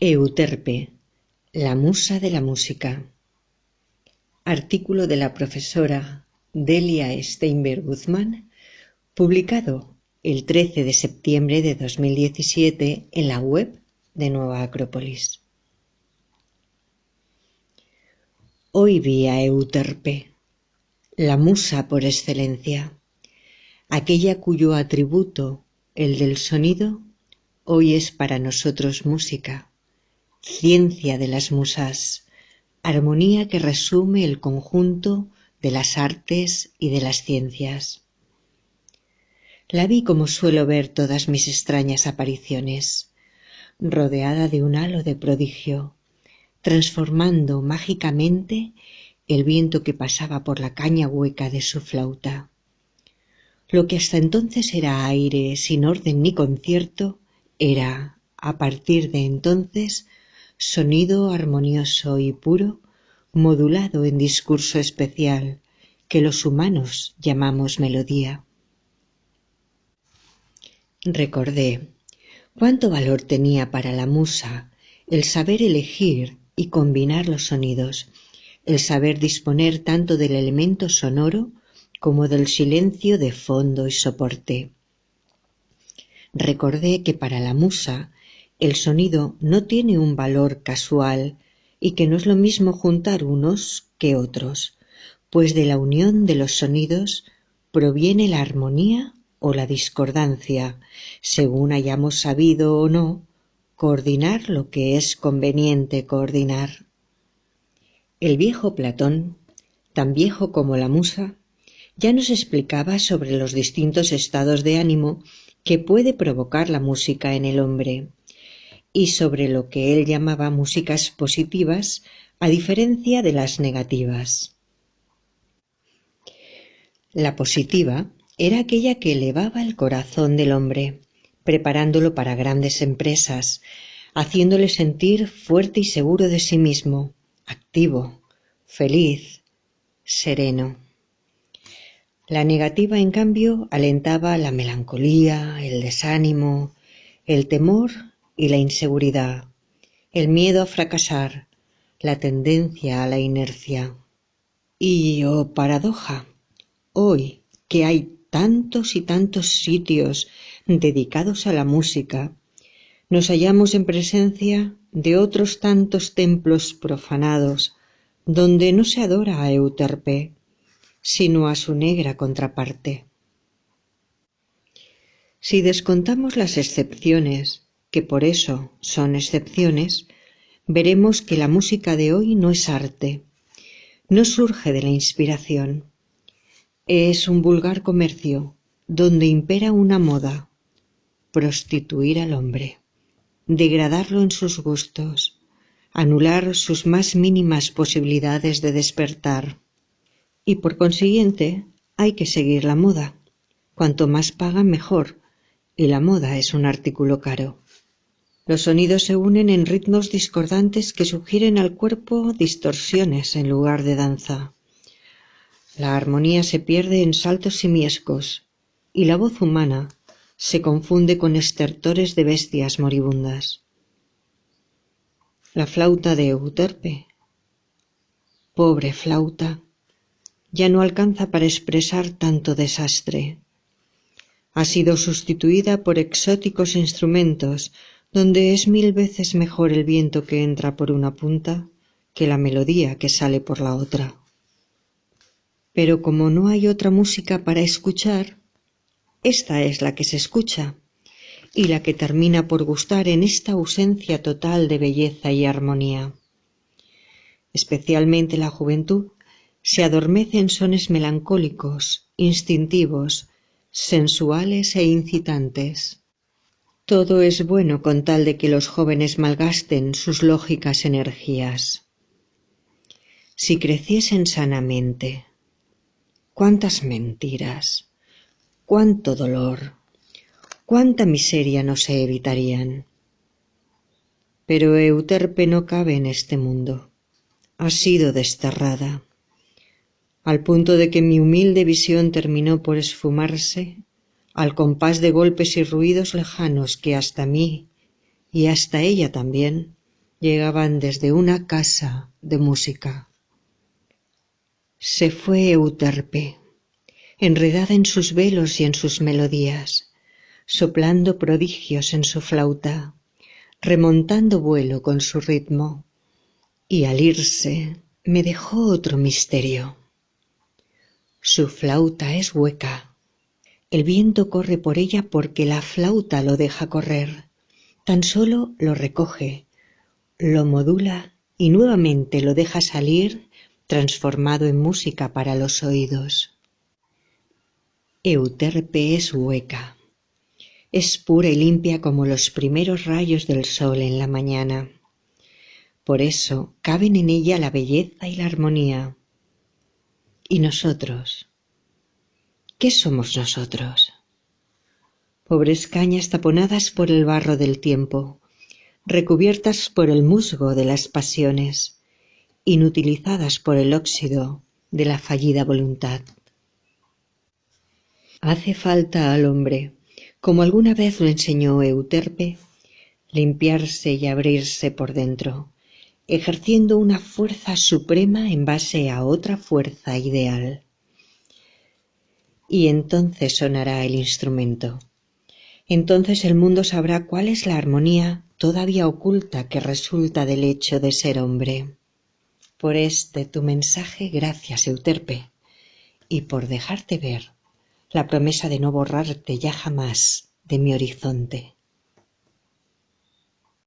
Euterpe, la musa de la música. Artículo de la profesora Delia Steinberg Guzmán, publicado el 13 de septiembre de 2017 en la web de Nueva Acrópolis. Hoy vi a Euterpe, la musa por excelencia, aquella cuyo atributo, el del sonido, hoy es para nosotros música, ciencia de las musas, armonía que resume el conjunto de las artes y de las ciencias. La vi como suelo ver todas mis extrañas apariciones, rodeada de un halo de prodigio, transformando mágicamente el viento que pasaba por la caña hueca de su flauta. Lo que hasta entonces era aire sin orden ni concierto, era, a partir de entonces, sonido armonioso y puro, modulado en discurso especial, que los humanos llamamos melodía. Recordé cuánto valor tenía para la musa el saber elegir y combinar los sonidos, el saber disponer tanto del elemento sonoro como del silencio de fondo y soporte. Recordé que para la musa el sonido no tiene un valor casual y que no es lo mismo juntar unos que otros, pues de la unión de los sonidos proviene la armonía o la discordancia, según hayamos sabido o no coordinar lo que es conveniente coordinar. El viejo Platón, tan viejo como la musa, ya nos explicaba sobre los distintos estados de ánimo que puede provocar la música en el hombre, y sobre lo que él llamaba músicas positivas, a diferencia de las negativas. La positiva era aquella que elevaba el corazón del hombre, preparándolo para grandes empresas, haciéndole sentir fuerte y seguro de sí mismo, activo, feliz, sereno. La negativa, en cambio, alentaba la melancolía, el desánimo, el temor y la inseguridad, el miedo a fracasar, la tendencia a la inercia. Y, oh paradoja, hoy que hay tantos y tantos sitios dedicados a la música, nos hallamos en presencia de otros tantos templos profanados donde no se adora a Euterpe, sino a su negra contraparte. Si descontamos las excepciones, que por eso son excepciones, veremos que la música de hoy no es arte, no surge de la inspiración. Es un vulgar comercio donde impera una moda: prostituir al hombre, degradarlo en sus gustos, anular sus más mínimas posibilidades de despertar. Y por consiguiente hay que seguir la moda. Cuanto más pagan mejor, y la moda es un artículo caro. Los sonidos se unen en ritmos discordantes que sugieren al cuerpo distorsiones en lugar de danza. La armonía se pierde en saltos simiescos, y la voz humana se confunde con estertores de bestias moribundas. La flauta de Euterpe, pobre flauta, ya no alcanza para expresar tanto desastre. Ha sido sustituida por exóticos instrumentos donde es 1000 veces mejor el viento que entra por una punta que la melodía que sale por la otra. Pero como no hay otra música para escuchar, esta es la que se escucha y la que termina por gustar en esta ausencia total de belleza y armonía. Especialmente la juventud se adormece en sones melancólicos, instintivos, sensuales e incitantes. Todo es bueno con tal de que los jóvenes malgasten sus lógicas energías. Si creciesen sanamente, cuántas mentiras, cuánto dolor, cuánta miseria no se evitarían. Pero Euterpe no cabe en este mundo. Ha sido desterrada, al punto de que mi humilde visión terminó por esfumarse al compás de golpes y ruidos lejanos que hasta mí, y hasta ella también, llegaban desde una casa de música. Se fue Euterpe, enredada en sus velos y en sus melodías, soplando prodigios en su flauta, remontando vuelo con su ritmo, y al irse me dejó otro misterio. Su flauta es hueca. El viento corre por ella porque la flauta lo deja correr. Tan solo lo recoge, lo modula y nuevamente lo deja salir transformado en música para los oídos. Euterpe es hueca. Es pura y limpia como los primeros rayos del sol en la mañana. Por eso caben en ella la belleza y la armonía. ¿Y nosotros? ¿Qué somos nosotros? Pobres cañas taponadas por el barro del tiempo, recubiertas por el musgo de las pasiones, inutilizadas por el óxido de la fallida voluntad. Hace falta al hombre, como alguna vez lo enseñó Euterpe, limpiarse y abrirse por dentro, ejerciendo una fuerza suprema en base a otra fuerza ideal. Y entonces sonará el instrumento. Entonces el mundo sabrá cuál es la armonía todavía oculta que resulta del hecho de ser hombre. Por este tu mensaje, gracias, Euterpe, y por dejarte ver la promesa de no borrarte ya jamás de mi horizonte.